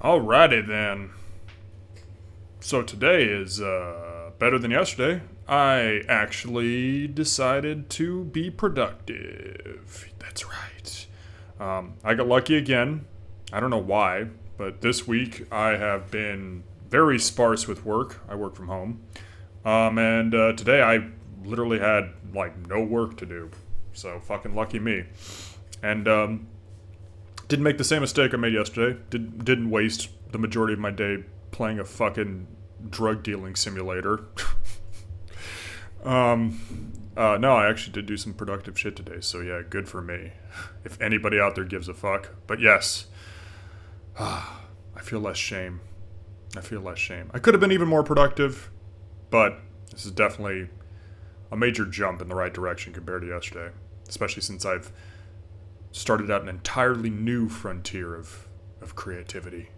Alrighty then. So today is better than yesterday. I actually decided to be productive. That's right. I got lucky again. I don't know why, but this week I have been very sparse with work. I work from home. And today I literally had like no work to do. So fucking lucky me. And didn't make the same mistake I made yesterday. Didn't waste the majority of my day playing a fucking drug dealing simulator. No, I actually did do some productive shit today, so yeah, good for me. If anybody out there gives a fuck. But yes, I feel less shame. I feel less shame. I could have been even more productive, but this is definitely a major jump in the right direction compared to yesterday, especially since I've started out an entirely new frontier of creativity.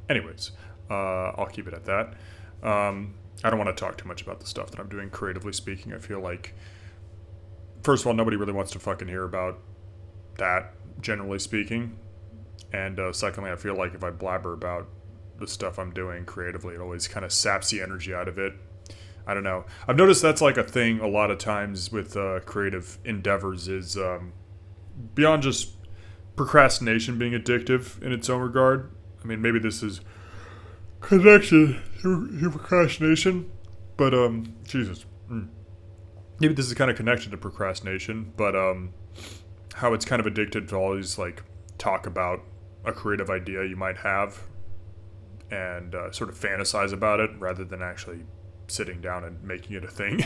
Anyways, I'll keep it at that. I don't want to talk too much about the stuff that I'm doing creatively speaking. I feel like, first of all, nobody really wants to fucking hear about that, generally speaking. And secondly, I feel like if I blabber about the stuff I'm doing creatively, it always kind of saps the energy out of it. I don't know. I've noticed that's like a thing a lot of times with creative endeavors is beyond just procrastination being addictive in its own regard. I mean, maybe this is connection to procrastination, but Jesus, maybe this is kind of connection to procrastination, but how it's kind of addicted to always like talk about a creative idea you might have and sort of fantasize about it rather than actually sitting down and making it a thing.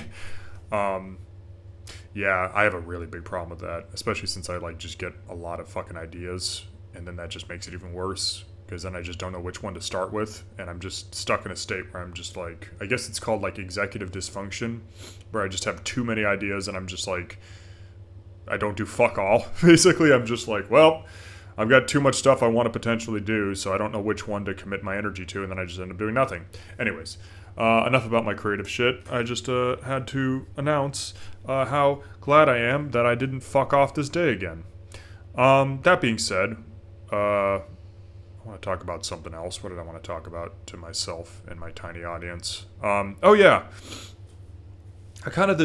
Yeah, I have a really big problem with that, especially since I like just get a lot of fucking ideas, and then that just makes it even worse because then I just don't know which one to start with, and I'm just stuck in a state where I'm just like, I guess it's called like executive dysfunction, where I just have too many ideas and I'm just like, I don't do fuck all. Basically, I'm just like, well, I've got too much stuff I want to potentially do, so I don't know which one to commit my energy to, and then I just end up doing nothing. Anyways, enough about my creative shit. I just had to announce how glad I am that I didn't fuck off this day again. That being said, I want to talk about something else. What did I want to talk about to myself and my tiny audience? Oh yeah, I kind of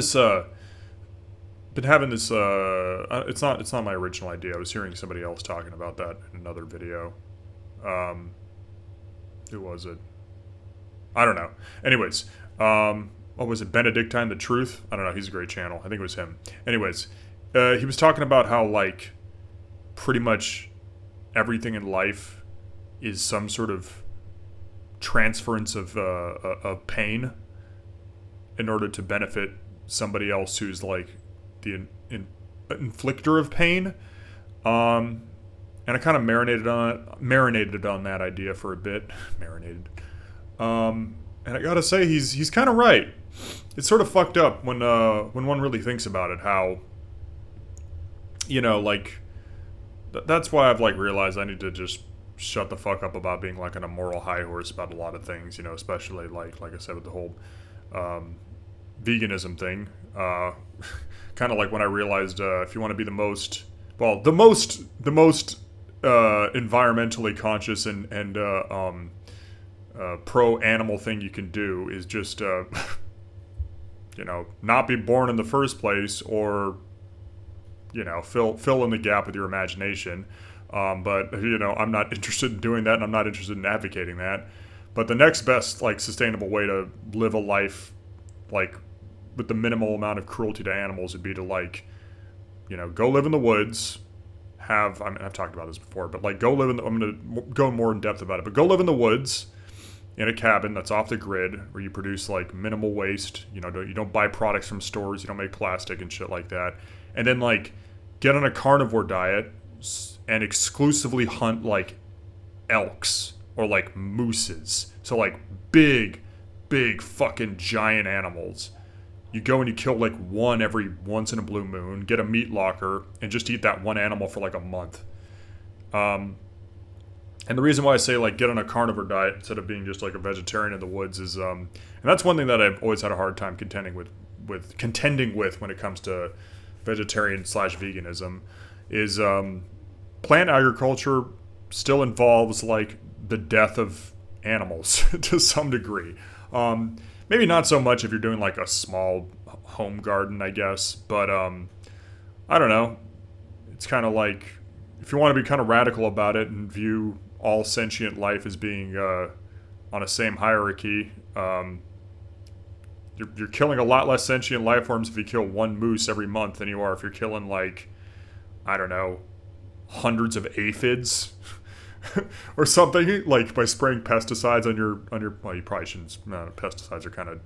been having this. It's not my original idea. I was hearing somebody else talking about that in another video. Who was it? I don't know. Anyways, what was it? Benedictine the Truth? I don't know. He's a great channel. I think it was him. Anyways, he was talking about how like pretty much everything in life is some sort of transference of pain in order to benefit somebody else who's like the inflictor of pain. And I kind of marinated on that idea for a bit. Marinated. And I gotta say, he's kind of right. It's sort of fucked up when one really thinks about it. How, like, that's why I've like realized I need to just shut the fuck up about being like on a moral high horse about a lot of things. Especially like I said with the whole veganism thing. Kind of like when I realized if you want to be the most environmentally conscious and pro animal thing you can do is just not be born in the first place, or fill in the gap with your imagination. But I'm not interested in doing that, and I'm not interested in advocating that. But the next best like sustainable way to live a life like with the minimal amount of cruelty to animals would be to like go live in the woods. I've talked about this before, but like I'm gonna go more in depth about it, but go live in the woods in a cabin that's off the grid where you produce like minimal waste. You don't buy products from stores, you don't make plastic and shit like that, and then like get on a carnivore diet and exclusively hunt like elks or like mooses. So like big fucking giant animals. You go and you kill like one every once in a blue moon, get a meat locker, and just eat that one animal for like a month. And the reason why I say like get on a carnivore diet instead of being just like a vegetarian in the woods is, and that's one thing that I've always had a hard time contending with when it comes to vegetarian/veganism, is plant agriculture still involves like the death of animals to some degree. Maybe not so much if you're doing like a small home garden, I guess, but I don't know. It's kind of like if you want to be kind of radical about it and view all sentient life as being on a same hierarchy. You're killing a lot less sentient life forms if you kill one moose every month than you are if you're killing like, I don't know, hundreds of aphids or something, like by spraying pesticides on your well, you probably shouldn't. Pesticides are kind of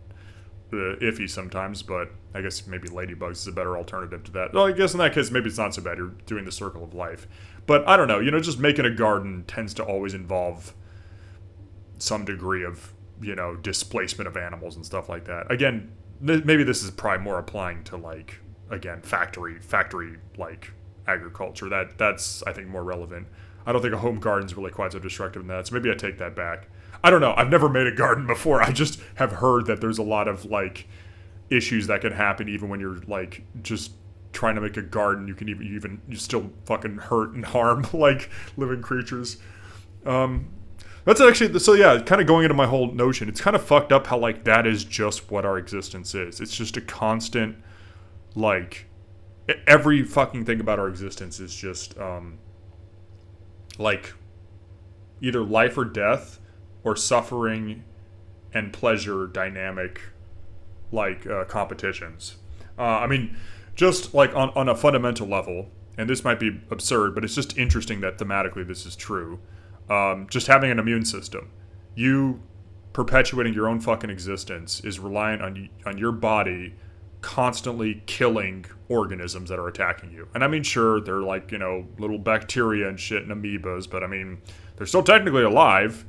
iffy sometimes, but I guess maybe ladybugs is a better alternative to that. Well, I guess in that case maybe it's not so bad. You're doing the circle of life, but I don't know. Just making a garden tends to always involve some degree of displacement of animals and stuff like that. Again, maybe this is probably more applying to like, again, factory like agriculture. That's I think more relevant. I don't think a home garden's really quite so destructive in that, so maybe I take that back. I don't know. I've never made a garden before. I just have heard that there's a lot of like issues that can happen even when you're like just trying to make a garden. You can you still fucking hurt and harm like living creatures. That's actually, so yeah, kind of going into my whole notion, it's kind of fucked up how, like, that is just what our existence is. It's just a constant, like, every fucking thing about our existence is just, like, either life or death, or suffering and pleasure dynamic, like, competitions. I mean, just, like, on a fundamental level, and this might be absurd, but it's just interesting that thematically this is true. Just having an immune system, you perpetuating your own fucking existence is reliant on your body constantly killing organisms that are attacking you. And I mean, sure, they're like, little bacteria and shit and amoebas, but I mean, they're still technically alive,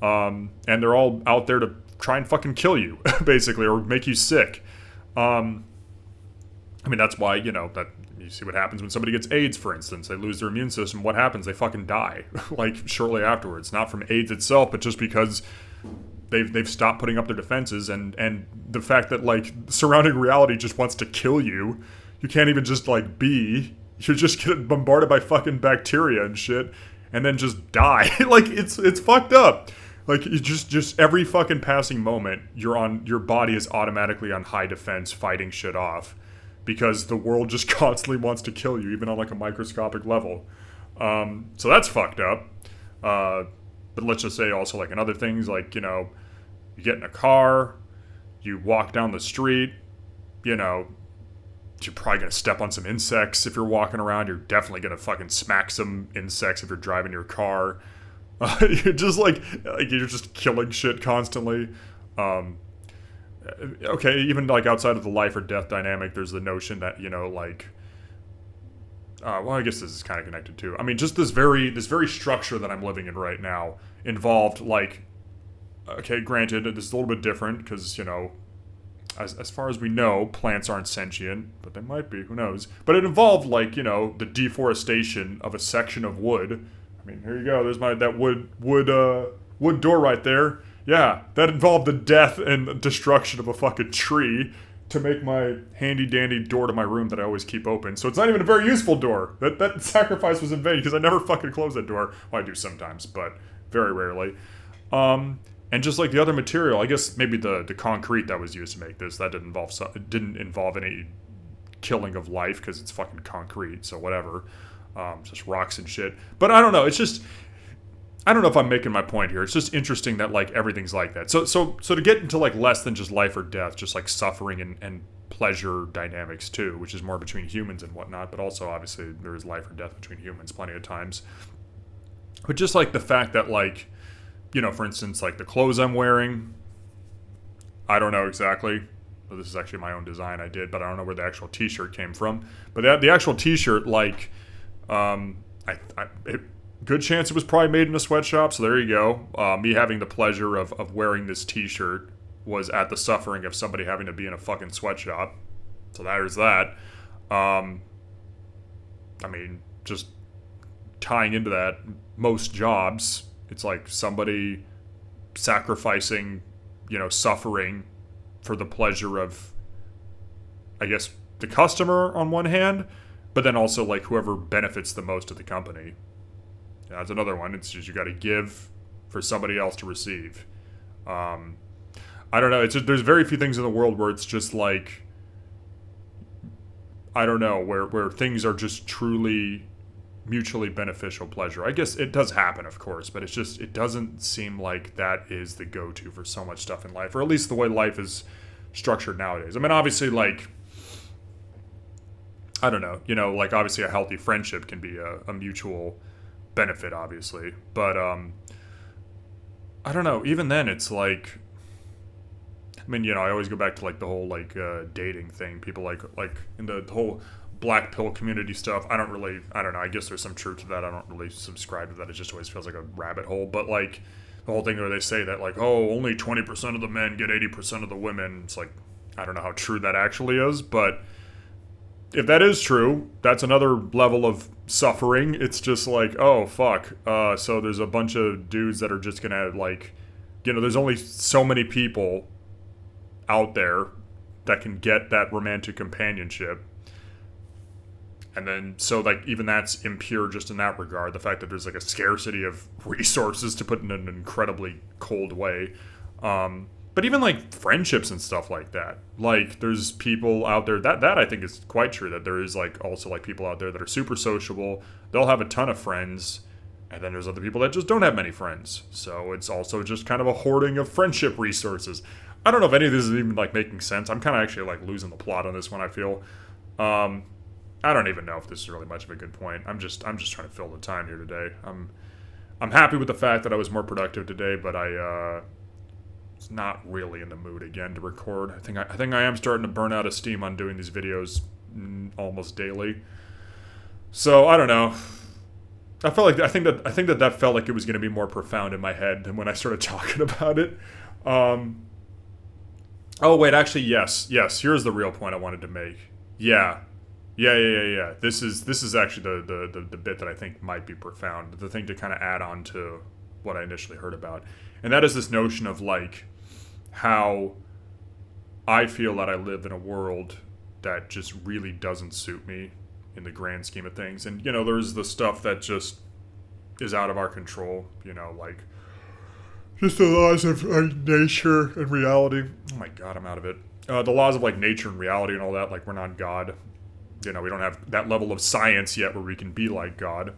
and they're all out there to try and fucking kill you, basically, or make you sick. I mean, that's why, that you see what happens when somebody gets AIDS, for instance. They lose their immune system. What happens? They fucking die, like, shortly afterwards. Not from AIDS itself, but just because they've stopped putting up their defenses, and the fact that, like, surrounding reality just wants to kill you. You can't even just, like, be. You're just getting bombarded by fucking bacteria and shit, and then just die. Like, it's fucked up. Like, you just every fucking passing moment, your body is automatically on high defense fighting shit off. Because the world just constantly wants to kill you, even on like a microscopic level. So that's fucked up. But let's just say also like in other things, like, you get in a car, you walk down the street, you're probably going to step on some insects if you're walking around. You're definitely going to fucking smack some insects if you're driving your car. You're just like you're just killing shit constantly. Okay, even like outside of the life or death dynamic, there's the notion that well, I guess this is kind of connected too. I mean, just this very structure that I'm living in right now involved like, okay, granted, this is a little bit different because as far as we know, plants aren't sentient, but they might be. Who knows? But it involved like the deforestation of a section of wood. I mean, here you go. There's that wood door right there. Yeah, that involved the death and destruction of a fucking tree to make my handy-dandy door to my room that I always keep open. So it's not even a very useful door. That sacrifice was in vain because I never fucking close that door. Well, I do sometimes, but very rarely. And just like the other material, I guess maybe the concrete that was used to make this, that didn't involve any killing of life because it's fucking concrete, so whatever. Just rocks and shit. But I don't know, it's just... I don't know if I'm making my point here. It's just interesting that like everything's like that. So to get into like less than just life or death, just like suffering and pleasure dynamics too, which is more between humans and whatnot, but also obviously there is life or death between humans plenty of times. But just like the fact that like, for instance, like the clothes I'm wearing, I don't know exactly. Well, this is actually my own design I did, but I don't know where the actual t-shirt came from. But the actual t-shirt, like, good chance it was probably made in a sweatshop, so there you go. Me having the pleasure of wearing this t-shirt was at the suffering of somebody having to be in a fucking sweatshop. So there's that. I mean, just tying into that, most jobs, it's like somebody sacrificing, suffering for the pleasure of, I guess, the customer on one hand, but then also like whoever benefits the most of the company. That's another one. It's just you got to give for somebody else to receive. I don't know. It's just, there's very few things in the world where it's just like, I don't know, where things are just truly mutually beneficial pleasure. I guess it does happen, of course, but it doesn't seem like that is the go-to for so much stuff in life, or at least the way life is structured nowadays. I mean, obviously, like, I don't know, like, obviously a healthy friendship can be a mutual benefit, obviously, but I don't know, even then it's like, I mean, I always go back to like the whole like dating thing. People like in the whole black pill community stuff. I don't know. I guess there's some truth to that. I don't really subscribe to that. It just always feels like a rabbit hole. But like the whole thing where they say that like, oh, only 20% of the men get 80% of the women. It's like, I don't know how true that actually is, but if that is true, that's another level of suffering. It's just like, oh fuck. So there's a bunch of dudes that are just gonna like, there's only so many people out there that can get that romantic companionship, and then so like even that's impure just in that regard. The fact that there's like a scarcity of resources, to put it in an incredibly cold way, but even like friendships and stuff like that, like there's people out there that I think is quite true, that there is like also like people out there that are super sociable, they'll have a ton of friends, and then there's other people that just don't have many friends, so it's also just kind of a hoarding of friendship resources. I don't know if any of this is even like making sense. I'm kind of actually like losing the plot on this one, I feel. I don't even know if this is really much of a good point. I'm just trying to fill the time here today. I'm happy with the fact that I was more productive today, but I was not really in the mood again to record. I think I am starting to burn out of steam on doing these videos almost daily. So I don't know. I think that felt like it was going to be more profound in my head than when I started talking about it. Oh, wait, actually, yes. Here's the real point I wanted to make. Yeah. This is actually the bit that I think might be profound. The thing to kind of add on to what I initially heard about. And that is this notion of, like, how I feel that I live in a world that just really doesn't suit me in the grand scheme of things. And, there's the stuff that just is out of our control, like just the laws of nature and reality. Oh my god, I'm out of it. The laws of like nature and reality and all that, like we're not God. We don't have that level of science yet where we can be like God.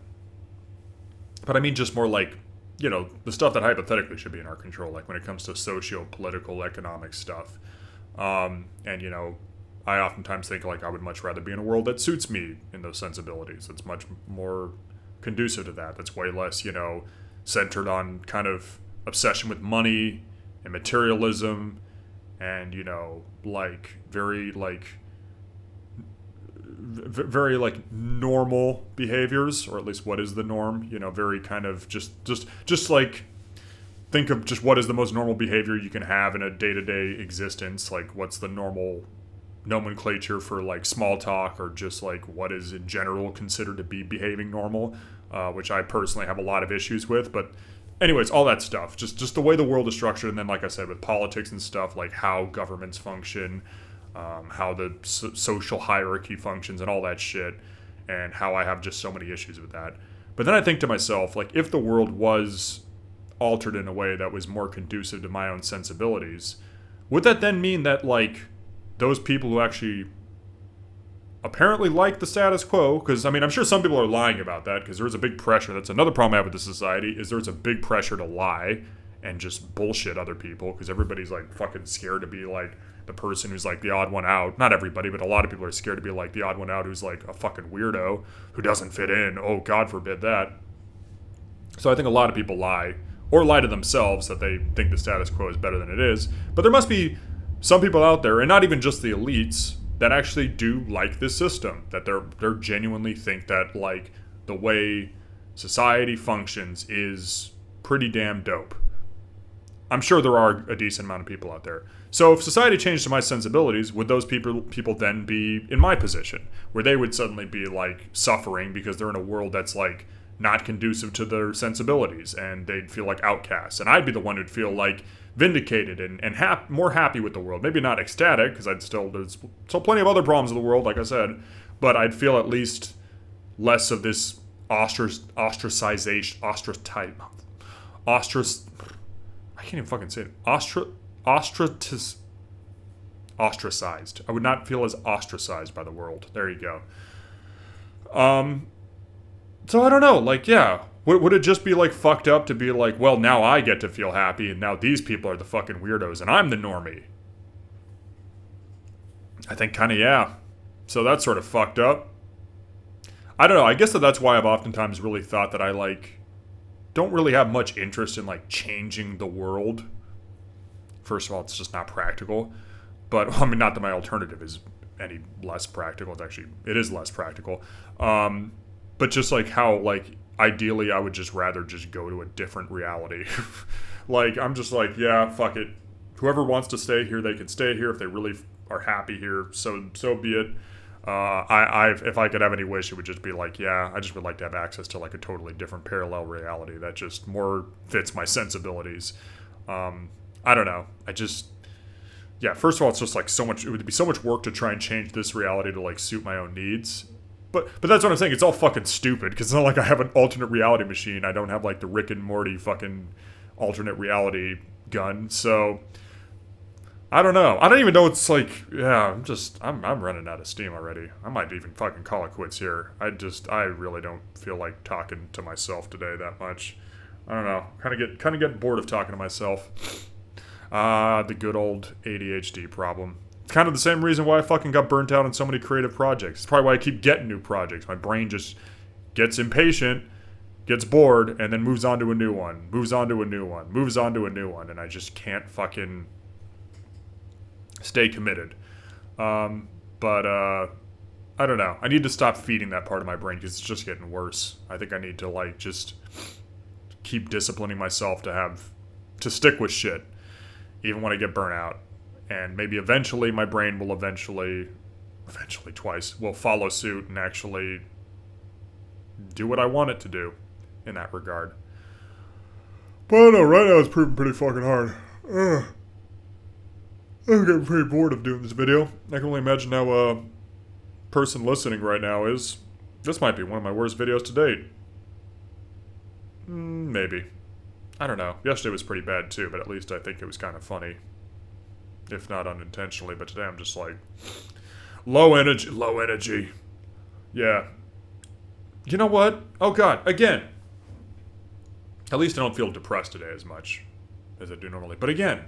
But I mean just more like, the stuff that hypothetically should be in our control, like when it comes to socio-political, economic stuff. And, I oftentimes think like I would much rather be in a world that suits me in those sensibilities. It's much more conducive to that. That's way less, centered on kind of obsession with money and materialism and like very normal behaviors, or at least what is the norm, very kind of just like think of just what is the most normal behavior you can have in a day-to-day existence, like what's the normal nomenclature for like small talk, or just like what is in general considered to be behaving normal, which I personally have a lot of issues with. But anyways, all that stuff, just the way the world is structured, and then like I said with politics and stuff, like how governments function, how the social hierarchy functions and all that shit, and how I have just so many issues with that. But then I think to myself, like, if the world was altered in a way that was more conducive to my own sensibilities, would that then mean that, like, those people who actually apparently like the status quo, because, I mean, I'm sure some people are lying about that, because there's a big pressure. That's another problem I have with this society, is there's a big pressure to lie and just bullshit other people, because everybody's, like, fucking scared to be, like, the person who's, like, the odd one out. Not everybody, but a lot of people are scared to be, like, the odd one out who's, like, a fucking weirdo who doesn't fit in. Oh, God forbid that. So I think a lot of people lie, or lie to themselves that they think the status quo is better than it is. But there must be some people out there, and not even just the elites, that actually do like this system, that they're genuinely think that, like, the way society functions is pretty damn dope. I'm sure there are a decent amount of people out there. So if society changed to my sensibilities, would those people then be in my position, where they would suddenly be, like, suffering because they're in a world that's, like, not conducive to their sensibilities, and they'd feel like outcasts, and I'd be the one who'd feel like vindicated and more happy with the world. Maybe not ecstatic, because there's still plenty of other problems in the world, like I said, but I'd feel at least less of this ostracization, I can't even fucking say it. Ostracized. I would not feel as ostracized by the world. There you go. So I don't know. Like, yeah. Would it just be, like, fucked up to be like, well, now I get to feel happy, and now these people are the fucking weirdos, and I'm the normie? I think kind of, yeah. So that's sort of fucked up. I don't know. I guess that's why I've oftentimes really thought that I, like, don't really have much interest in, like, changing the world. First of all, it's just not practical. But, I mean, not that my alternative is any less practical. It is less practical. But just, like, how, like, ideally I would just rather just go to a different reality. Like, I'm just like, yeah, fuck it. Whoever wants to stay here, they can stay here. If they really are happy here, so be it. If I could have any wish, it would just be like, yeah, I just would like to have access to, like, a totally different parallel reality that just more fits my sensibilities. I don't know. Yeah, first of all, it's just like it would be so much work to try and change this reality to, like, suit my own needs. But that's what I'm saying. It's all fucking stupid, because it's not like I have an alternate reality machine. I don't have, like, the Rick and Morty fucking alternate reality gun. So I don't know. I don't even know. It's like, yeah, I'm running out of steam already. I might even fucking call it quits here. I really don't feel like talking to myself today that much. I don't know. Kind of get bored of talking to myself. The good old ADHD problem. It's kind of the same reason why I fucking got burnt out on so many creative projects. It's probably why I keep getting new projects. My brain just gets impatient, gets bored, and then moves on to a new one. Moves on to a new one. Moves on to a new one. And I just can't fucking stay committed. But I don't know. I need to stop feeding that part of my brain because it's just getting worse. I think I need to, like, just keep disciplining myself to stick with shit, even when I get burnt out. And maybe eventually my brain will eventually twice, will follow suit and actually do what I want it to do in that regard. But I don't know, right now it's proving pretty fucking hard. I'm getting pretty bored of doing this video. I can only imagine how a person listening right now is. This might be one of my worst videos to date. Maybe. I don't know. Yesterday was pretty bad too, but at least I think it was kind of funny. If not unintentionally, but today I'm just like, low energy. Yeah. You know what? Oh god, again. At least I don't feel depressed today as much as I do normally. But again,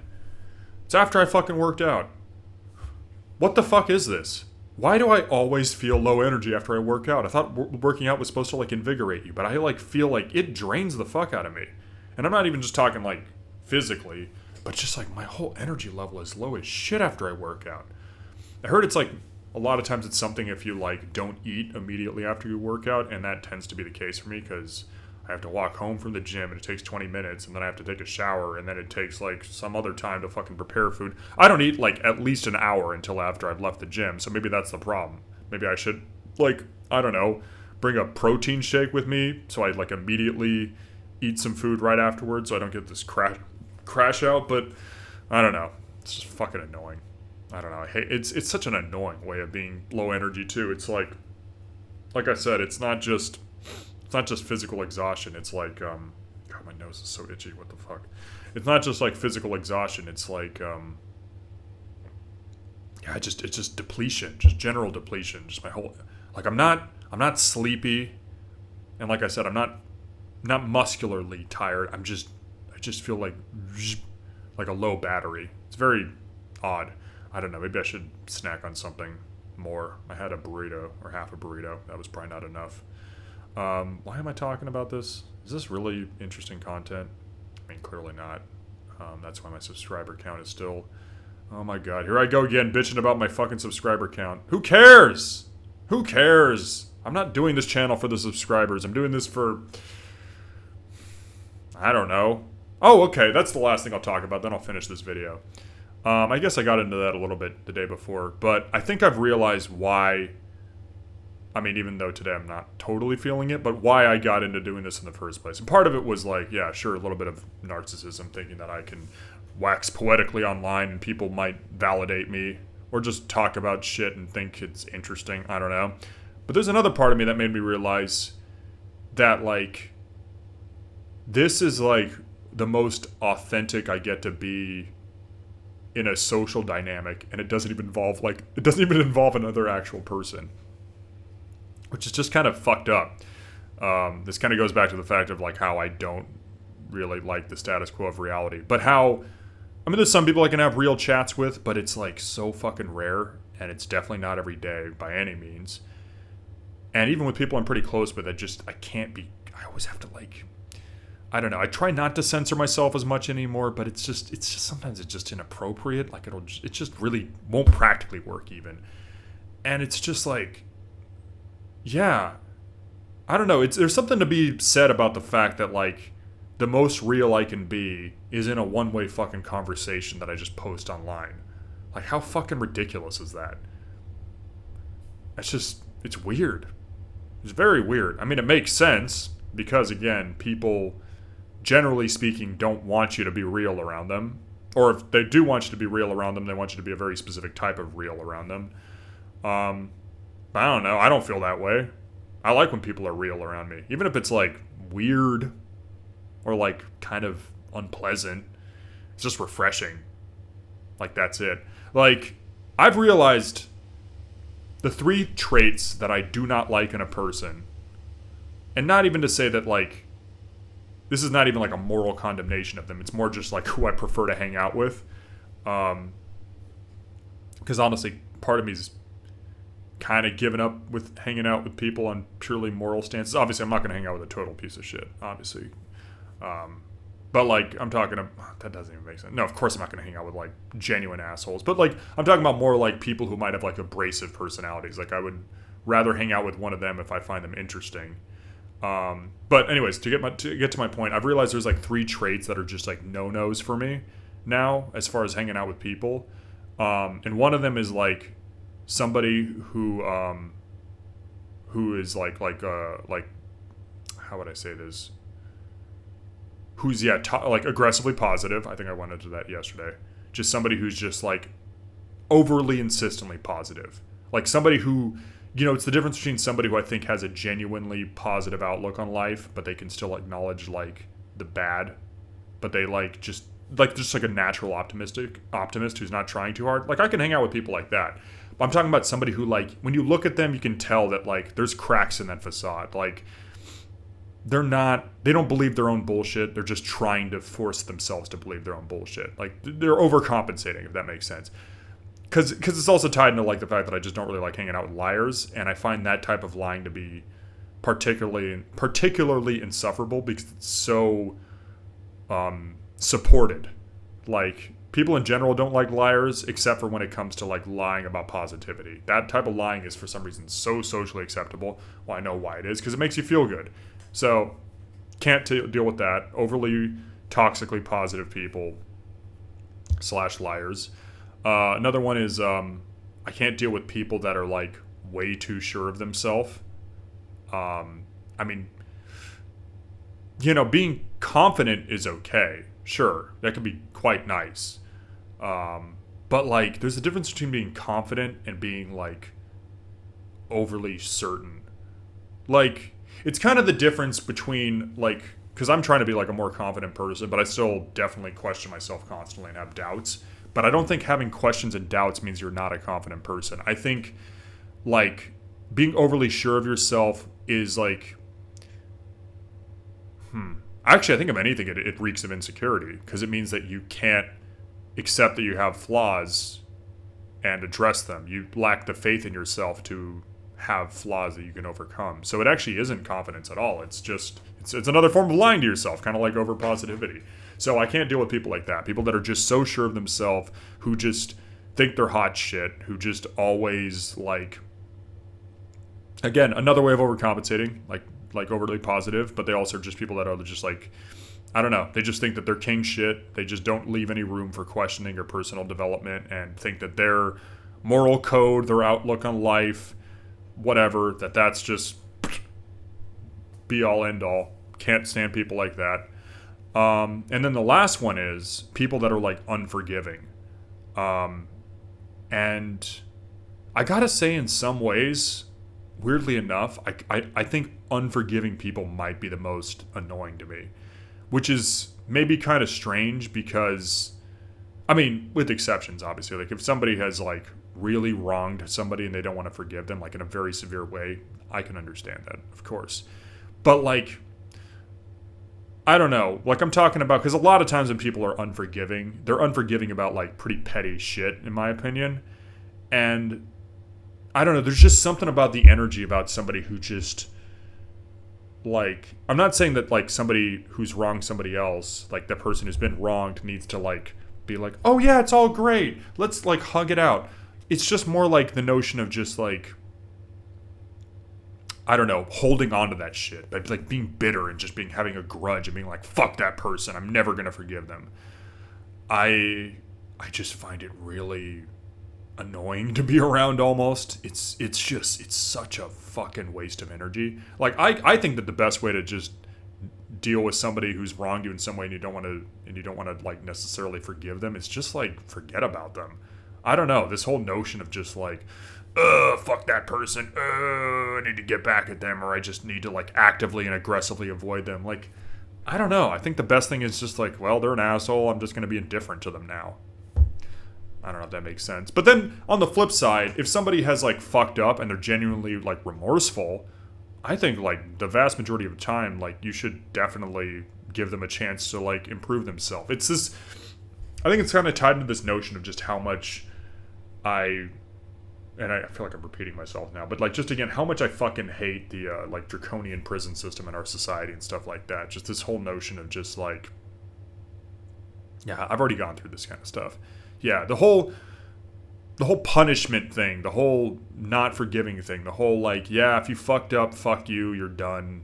it's after I fucking worked out. What the fuck is this? Why do I always feel low energy after I work out? I thought working out was supposed to, like, invigorate you, but I, like, feel like it drains the fuck out of me. And I'm not even just talking, like, physically, but just, like, my whole energy level is low as shit after I work out. I heard it's, like, a lot of times it's something if you, like, don't eat immediately after you work out, and that tends to be the case for me, because I have to walk home from the gym, and it takes 20 minutes, and then I have to take a shower, and then it takes, like, some other time to fucking prepare food. I don't eat, like, at least an hour until after I've left the gym, so maybe that's the problem. Maybe I should, like, I don't know, bring a protein shake with me, so I, like, immediately eat some food right afterwards, so I don't get this crash out, but I don't know. It's just fucking annoying. I don't know. I hate it's such an annoying way of being low energy too. It's like I said, it's not just physical exhaustion. It's like God, my nose is so itchy. What the fuck? It's not just like physical exhaustion. It's like it's just depletion, just general depletion. Just my whole, like, I'm not sleepy, and like I said, I'm not muscularly tired. I just feel like a low battery. It's very odd. I don't know. Maybe I should snack on something more. I had a burrito, or half a burrito. That was probably not enough. Why am I talking about this? Is this really interesting content? I mean, clearly not. That's why my subscriber count is still... Oh my god. Here I go again, bitching about my fucking subscriber count. Who cares? Who cares? I'm not doing this channel for the subscribers. I'm doing this for... I don't know. Oh, okay. That's the last thing I'll talk about. Then I'll finish this video. I guess I got into that a little bit the day before, but I think I've realized why, I mean, even though today I'm not totally feeling it, but why I got into doing this in the first place. And part of it was like, yeah, sure, a little bit of narcissism, thinking that I can wax poetically online and people might validate me or just talk about shit and think it's interesting. I don't know. But there's another part of me that made me realize that like this is like the most authentic I get to be in a social dynamic, and it doesn't even involve another actual person, which is just kind of fucked up. This kind of goes back to the fact of like how I don't really like the status quo of reality, but how, I mean, there's some people I can have real chats with, but it's like so fucking rare, and it's definitely not every day by any means. And even with people I'm pretty close with, I always have to like, I don't know. I try not to censor myself as much anymore, but it's just sometimes it's just inappropriate. Like it just really won't practically work even. And it's just like, yeah, I don't know. There's something to be said about the fact that like the most real I can be is in a one-way fucking conversation that I just post online. Like how fucking ridiculous is that? It's weird. It's very weird. I mean, it makes sense because again, people, generally speaking, don't want you to be real around them. Or if they do want you to be real around them, they want you to be a very specific type of real around them. But I don't know. I don't feel that way. I like when people are real around me. Even if it's like weird or like kind of unpleasant. It's just refreshing. Like that's it. Like I've realized the 3 traits that I do not like in a person. And not even to say that like this is not even like a moral condemnation of them. It's more just like who I prefer to hang out with. Because honestly, part of me is kind of given up with hanging out with people on purely moral stances. Obviously, I'm not going to hang out with a total piece of shit, obviously. But like, I'm talking about, that doesn't even make sense. No, of course I'm not going to hang out with like genuine assholes. But like, I'm talking about more like people who might have like abrasive personalities. Like I would rather hang out with one of them if I find them interesting. But anyways, to get to my point, I've realized there's like 3 traits that are just like no-nos for me now as far as hanging out with people. And one of them is like somebody who is like how would I say this? Who's like aggressively positive. I think I went into that yesterday. Just somebody who's just like overly insistently positive. Like somebody who, you know, it's the difference between somebody who I think has a genuinely positive outlook on life, but they can still acknowledge like the bad, but they just like a natural optimist who's not trying too hard. Like I can hang out with people like that. But I'm talking about somebody who like when you look at them, you can tell that like there's cracks in that facade. Like they don't believe their own bullshit. They're just trying to force themselves to believe their own bullshit. Like they're overcompensating, if that makes sense. Because it's also tied into like the fact that I just don't really like hanging out with liars, and I find that type of lying to be particularly insufferable because it's so supported. Like people in general don't like liars, except for when it comes to like lying about positivity. That type of lying is for some reason so socially acceptable. Well, I know why it is, because it makes you feel good. So can't deal with that. Overly toxically positive people / liars. Another one is I can't deal with people that are like way too sure of themselves. I mean, you know, being confident is okay. Sure, that can be quite nice. But like, there's a difference between being confident and being like overly certain. Like, it's kind of the difference between like, because I'm trying to be like a more confident person, but I still definitely question myself constantly and have doubts. But I don't think having questions and doubts means you're not a confident person. I think like being overly sure of yourself is like, actually, I think if anything, it reeks of insecurity, because it means that you can't accept that you have flaws and address them. You lack the faith in yourself to have flaws that you can overcome. So it actually isn't confidence at all. It's just, it's another form of lying to yourself, kind of like over positivity. So I can't deal with people like that. People that are just so sure of themselves, who just think they're hot shit, who just always like, again, another way of overcompensating, like overly positive, but they also are just people that are just like, I don't know, they just think that they're king shit. They just don't leave any room for questioning or personal development, and think that their moral code, their outlook on life, whatever, that's just be all end all. Can't stand people like that. And then the last one is people that are like unforgiving. And I gotta say, in some ways, weirdly enough, I think unforgiving people might be the most annoying to me, which is maybe kind of strange because, I mean, with exceptions, obviously. Like, if somebody has, like, really wronged somebody and they don't want to forgive them, like, in a very severe way, I can understand that, of course. But, like, I don't know. Like, I'm talking about, because a lot of times when people are unforgiving, they're unforgiving about, like, pretty petty shit, in my opinion. And I don't know. There's just something about the energy about somebody who just, like, I'm not saying that, like, somebody who's wronged somebody else, like, the person who's been wronged needs to, like, be like, oh yeah, it's all great, let's, like, hug it out. It's just more like the notion of just, like, I don't know, holding on to that shit, like being bitter and just having a grudge and being like, fuck that person, I'm never gonna forgive them. I just find it really annoying to be around. Almost, it's such a fucking waste of energy. Like, I think that the best way to just deal with somebody who's wronged you in some way and you don't want to like necessarily forgive them, it's just like forget about them. I don't know, this whole notion of just like, fuck that person, I need to get back at them, or I just need to, like, actively and aggressively avoid them. Like, I don't know. I think the best thing is just like, well, they're an asshole, I'm just going to be indifferent to them now. I don't know if that makes sense. But then on the flip side, if somebody has, like, fucked up and they're genuinely, like, remorseful, I think, like, the vast majority of the time, like, you should definitely give them a chance to, like, improve themselves. It's this, I think it's kind of tied into this notion of just how much and I feel like I'm repeating myself now, but, like, just again, how much I fucking hate the, like, draconian prison system in our society and stuff like that. Just this whole notion of just, like, yeah, I've already gone through this kind of stuff. Yeah, the whole punishment thing, the whole not forgiving thing, the whole, like, yeah, if you fucked up, fuck you, you're done.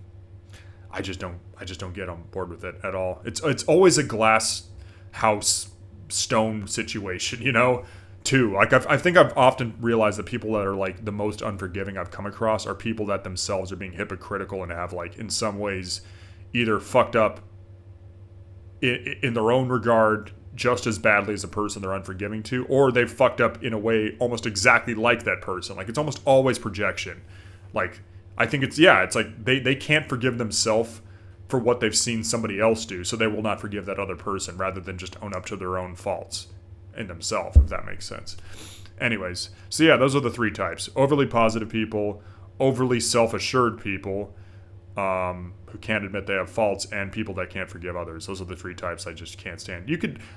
I just don't get on board with it at all. It's always a glass house stone situation, you know? Too. Like, I think I've often realized that people that are, like, the most unforgiving I've come across are people that themselves are being hypocritical and have, like, in some ways either fucked up in their own regard just as badly as the person they're unforgiving to, or they've fucked up in a way almost exactly like that person. Like, it's almost always projection. Like, I think it's like they can't forgive themselves for what they've seen somebody else do, so they will not forgive that other person rather than just own up to their own faults in themselves, if that makes sense. Anyways, so yeah, those are the three types: overly positive people, overly self-assured people, who can't admit they have faults, and people that can't forgive others. Those are the three types I just can't stand.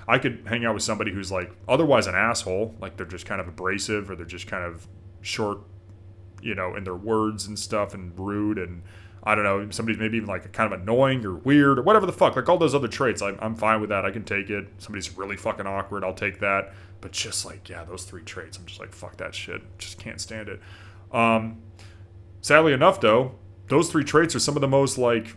I could hang out with somebody who's, like, otherwise an asshole, like they're just kind of abrasive, or they're just kind of short, you know, in their words and stuff, and rude, and I don't know, somebody's maybe even, like, kind of annoying or weird or whatever the fuck, like all those other traits, I'm fine with that. I can take it. Somebody's really fucking awkward, I'll take that. But just, like, yeah, those three traits, I'm just like, fuck that shit. Just can't stand it. Sadly enough, though, those three traits are some of the most, like,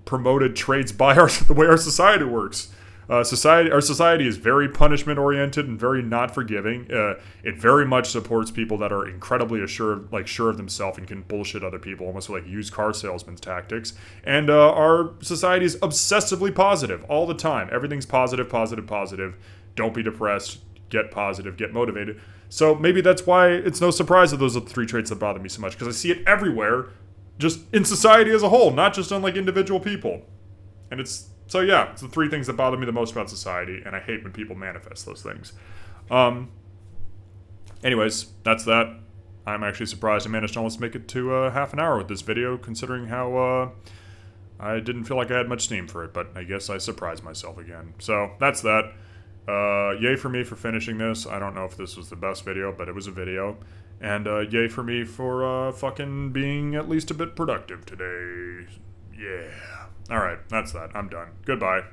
promoted traits by the way our society works. Our society is very punishment oriented and very not forgiving. It very much supports people that are incredibly sure of themselves and can bullshit other people, almost like used car salesman's tactics. And our society is obsessively positive all the time. Everything's positive, positive, positive. Don't be depressed. Get positive. Get motivated. So maybe that's why it's no surprise that those are the three traits that bother me so much, because I see it everywhere, just in society as a whole, not just on, like, individual people. And so yeah, it's the three things that bother me the most about society, and I hate when people manifest those things. Anyways, that's that. I'm actually surprised I managed to almost make it to half an hour with this video, considering how I didn't feel like I had much steam for it, but I guess I surprised myself again. So that's that. Yay for me for finishing this. I don't know if this was the best video, but it was a video. And yay for me for fucking being at least a bit productive today. Yeah. Alright, that's that. I'm done. Goodbye.